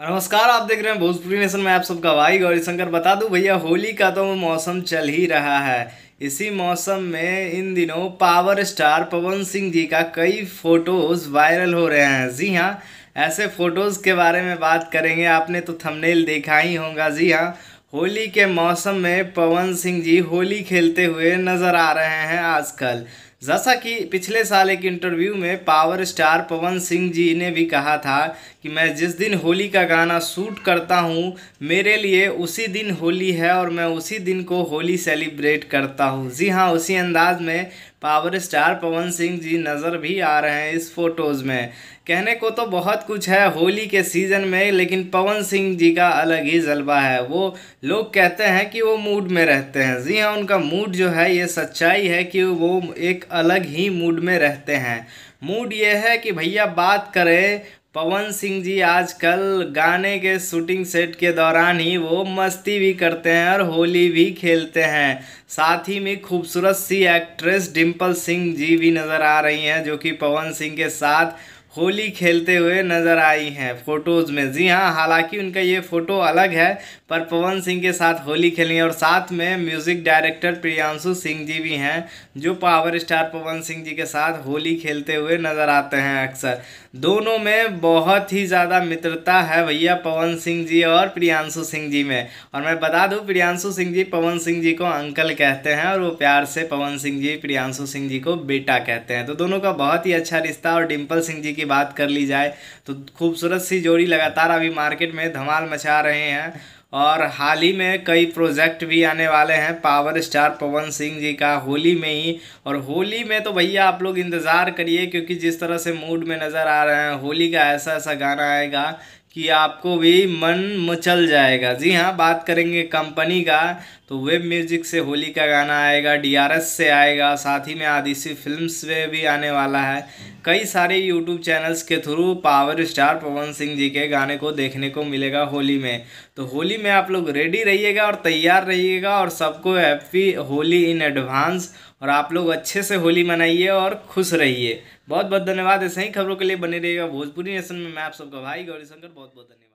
नमस्कार, आप देख रहे हैं भोजपुरी नेशन में आप सबका भाई गौरी शंकर। बता दूं भैया, होली का तो मौसम चल ही रहा है। इसी मौसम में इन दिनों पावर स्टार पवन सिंह जी का कई फोटोज वायरल हो रहे हैं। जी हाँ, ऐसे फोटोज के बारे में बात करेंगे। आपने तो थंबनेल देखा ही होगा। जी हाँ, होली के मौसम में पवन सिंह जी होली खेलते हुए नजर आ रहे हैं आजकल। जैसा कि पिछले साल एक इंटरव्यू में पावर स्टार पवन सिंह जी ने भी कहा था कि मैं जिस दिन होली का गाना शूट करता हूँ, मेरे लिए उसी दिन होली है और मैं उसी दिन को होली सेलिब्रेट करता हूँ। जी हाँ, उसी अंदाज में पावर स्टार पवन सिंह जी नज़र भी आ रहे हैं इस फोटोज़ में। कहने को तो बहुत कुछ है होली के सीज़न में, लेकिन पवन सिंह जी का अलग ही जलवा है। वो लोग कहते हैं कि वो मूड में रहते हैं। जी हाँ, उनका मूड जो है, ये सच्चाई है कि वो एक अलग ही मूड में रहते हैं। मूड ये है कि भैया बात करें, पवन सिंह जी आजकल गाने के शूटिंग सेट के दौरान ही वो मस्ती भी करते हैं और होली भी खेलते हैं। साथ ही में खूबसूरत सी एक्ट्रेस डिम्पल सिंह जी भी नज़र आ रही हैं, जो कि पवन सिंह के साथ होली खेलते हुए नजर आई हैं फोटोज में। जी हाँ, हालांकि उनका ये फोटो अलग है, पर पवन सिंह के साथ होली खेली है। और साथ में म्यूजिक डायरेक्टर प्रियांशु सिंह जी भी हैं, जो पावर स्टार पवन सिंह जी के साथ होली खेलते हुए नजर आते हैं अक्सर। दोनों में बहुत ही ज़्यादा मित्रता है भैया, पवन सिंह जी और प्रियांशु सिंह जी में। और मैं बता दूं, प्रियांशु सिंह जी पवन सिंह जी को अंकल कहते हैं और वो प्यार से पवन सिंह जी प्रियांशु सिंह जी को बेटा कहते हैं। तो दोनों का बहुत ही अच्छा रिश्ता। और डिम्पल सिंह जी की बात कर ली जाए तो खूबसूरत सी जोड़ी लगातार अभी मार्केट में धमाल मचा रहे हैं। और हाल ही में कई प्रोजेक्ट भी आने वाले हैं पावर स्टार पवन सिंह जी का होली में ही। और होली में तो भैया आप लोग इंतज़ार करिए, क्योंकि जिस तरह से मूड में नज़र आ रहे हैं, होली का ऐसा ऐसा गाना आएगा कि आपको भी मन मचल जाएगा। जी हाँ, बात करेंगे कंपनी का, तो वेब म्यूजिक से होली का गाना आएगा, डीआरएस से आएगा, साथ ही में आदिशि फिल्म्स से भी आने वाला है। कई सारे यूट्यूब चैनल्स के through power star Pawan Singh ji के गाने को देखने को मिलेगा होली में। तो होली में आप लोग रेडी रहिएगा और तैयार रहिएगा, और सबको हैप्पी होली इन एडवांस। और आप लोग अच्छे से होली मनाइए और खुश रहिए। बहुत बहुत धन्यवाद। ऐसे ही खबरों के लिए बने रहिएगा भोजपुरी नेशन में। मैं आप सबका भाई गौरी शंकर। बहुत बहुत धन्यवाद।